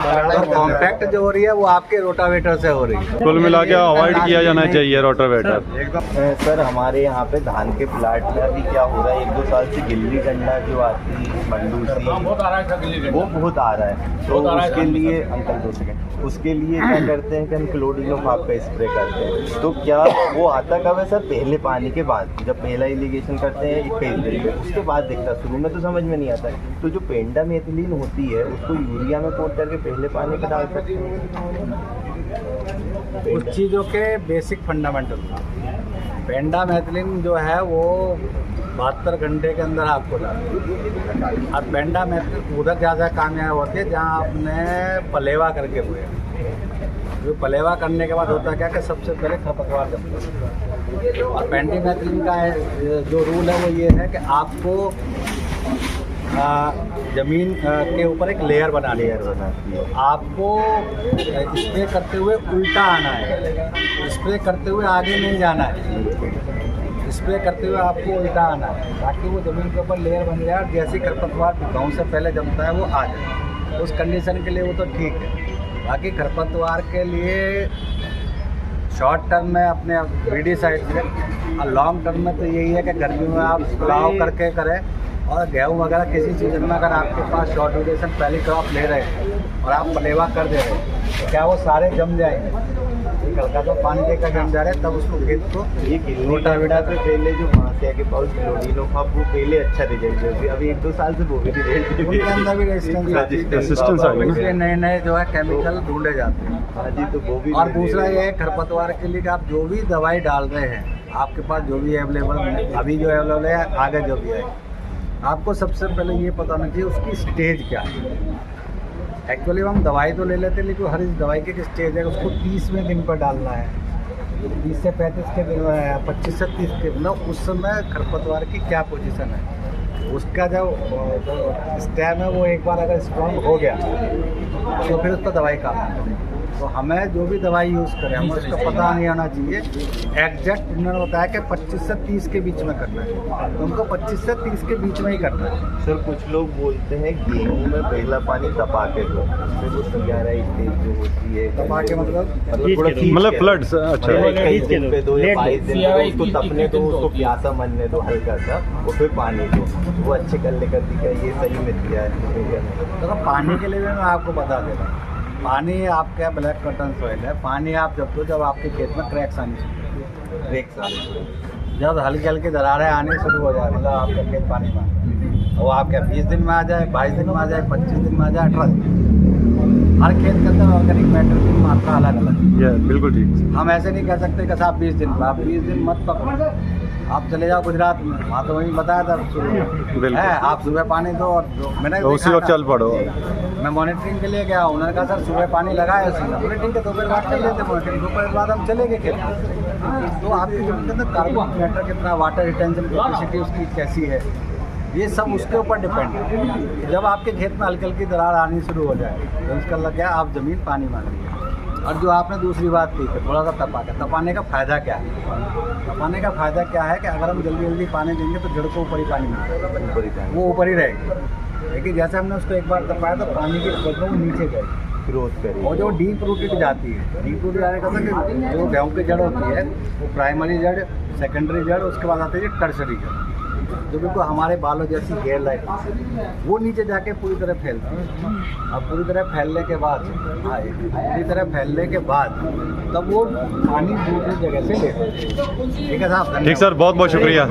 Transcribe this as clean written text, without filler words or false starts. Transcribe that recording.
Compact जो हो रही है वो आपके रोटावेटर से हो रही है। कुल मिला के अवॉइड किया जाना चाहिए रोटावेटर। सर हमारे यहाँ पे धान के प्लाट में अभी क्या हो रहा है, 1-2 साल से गिल्ली डंडा जो आती है मंडूसी वो बहुत आ रहा है। तो उसके लिए अंकल 2 सेकंड, उसके लिए क्या करते हैं कि हम क्लोडिनोफास का स्प्रे करते हैं। तो क्या वो आता कब है सर? पहले पानी के बाद, जब पहला इरिगेशन करते हैं 21 दिन में, उसके बाद दिखता। शुरू में तो समझ में नहीं आता है। तो जो पेंडामेथिलीन होती है उसको यूरिया में कोट करके पहले पानी पे डाल सकते हैं। उस चीज़ों के बेसिक फंडामेंटल पेंडामेथिलीन जो है वो 72 घंटे के अंदर आपको डालना। अब पेंडामेथिलीन उधर ज़्यादा कामयाब होती है जहाँ आपने पलेवा करके हुए। जो पलेवा करने के बाद होता क्या कि सबसे पहले खरपतवार जमता है। और पेंडामेथिलीन का जो रूल है वो ये है कि आपको ज़मीन के ऊपर एक लेयर बनानी है। आपको स्प्रे करते हुए उल्टा आना है, स्प्रे करते हुए आगे नहीं जाना है। स्प्रे करते हुए आपको उल्टा आना है ताकि वो ज़मीन के ऊपर लेयर बन जाए और जैसी खरपतवार गाँव से पहले जमता है वो आ जाए। उस कंडीशन के लिए वो तो ठीक है। बाकी खरपतवार के लिए शॉर्ट टर्म में अपने बीडी साइड से और लॉन्ग टर्म में तो यही है कि गर्मी में आप प्लाव करके करें। और गेहूँ वगैरह किसी चीज़ में अगर आपके पास शॉर्ट ड्यूरेशन पहली क्रॉप ले रहे हैं और आप पलेवा कर दे रहे हैं तो क्या वो सारे जम जाएंगे? हल्का तो पानी देकर जम जा रहे हैं तब उसको खेत को ये रोटावेटर पे पहले जो वहाँ से आके पाउच क्लोडिनोफास वो पहले अच्छा रिजल्ट है। अभी 1-2 साल से वो भी रिजल्ट उनके अंदर भी रेजिस्टेंस आ गई है। नए जो है केमिकल ढूंढे जाते हैं। हाँ जी, तो वो भी। और दूसरा ये है खरपतवार के लिए कि आप जो भी दवाई डाल रहे हैं आपके पास जो भी अवेलेबल अभी जो अवेलेबल है आगे जो भी है, आपको सबसे पहले ये पता होना चाहिए उसकी स्टेज क्या है। एक्चुअली हम दवाई तो ले लेते हैं लेकिन हर इस दवाई की स्टेज है उसको 30वें दिन पर डालना है। 30 से 35 के दिन, 25 से 30 के मतलब उस समय खरपतवार की क्या पोजीशन है, उसका जो स्टेम है वो एक बार अगर स्ट्रॉन्ग हो गया तो फिर उस पर दवाई काम करेगी। तो हमें जो भी दवाई यूज़ करें हमें उसका पता नहीं होना चाहिए एग्जैक्ट। उन्होंने बताया कि 25 से 30 के बीच में करना है, तो उनको 25 से 30 के बीच में ही करना है। सर कुछ लोग बोलते हैं गेहूं में पहला पानी तपा के दो, फिर वो 11 स्टेज जो होती है तपा के मतलब फ्लड्स। अच्छा, 21 दिन पे दो या 22 दिन पे उसको तपने दो, उसको प्यासा मनने दो हल्का सा, और फिर पानी दो। वो अच्छे करने का दिखा ये सही में किया है। तो पानी के लिए भी मैं आपको बता दे रहा हूँ, पानी आपका ब्लैक कॉटन सॉइल है। पानी आप जब आपके खेत में क्रैक्स आने जब हल्की हल्की दरारें आने शुरू हो जाए मतलब आपका खेत पानी में, वो आपका 20 दिन में आ जाए, 22 दिन में आ जाए, 25 दिन में आ जाए, 18 दिन। हर खेत के अंदर ऑर्गेनिक मैटर की मात्रा अलग अलग है। बिल्कुल ठीक। हम ऐसे नहीं कह सकते कि साहब 20 दिन, आप 20 दिन मत पकड़ो। आप चले जाओ गुजरात में, वहाँ तो वही बताया था शुरू है, आप सुबह पानी दो और मैंने उसी वक्त चल पड़ो। मैं मॉनिटरिंग के लिए गया, उन्होंने कहा सर सुबह पानी लगाया उसी बोले ठीक है, दोपहर बाद कर लेते मॉनिटरिंग, दोपहर बाद हम चले गए खेत। तो आपकी जमीन के अंदर कार्बन मैटर कितना, वाटर रिटेंशन कैपेसिटी उसकी कैसी है, ये सब उसके ऊपर डिपेंड है। जब आपके खेत में हल्की हल्की दरार आनी शुरू हो जाए तो उसका लग गया आप ज़मीन पानी मांग रही है। और जो आपने दूसरी बात की कि थोड़ा सा तपाने का फ़ायदा क्या है? तपाने का फ़ायदा क्या है कि अगर हम जल्दी जल्दी पानी देंगे तो जड़ को ऊपर ही पानी मिलेगा, वो ऊपर ही रहेगी। लेकिन जैसे हमने उसको एक बार तपाया तो पानी की वो नीचे गई ग्रोथ करेगी और जो डीप रूटेड जाती है, डीप रूटेड जाने का मतलब कि जो गेहूँ की जड़ होती है वो प्राइमरी जड़, सेकेंडरी जड़, उसके बाद आती है टर्सरी जड़, जो बिल्कुल हमारे बालों जैसी हेयर लाइट वो नीचे जाके पूरी तरह फैलती है। अब पूरी तरह फैलने के बाद तब वो पानी दूसरी जगह से लेते हैं। ठीक है साहब, ठीक सर, बहुत बहुत शुक्रिया।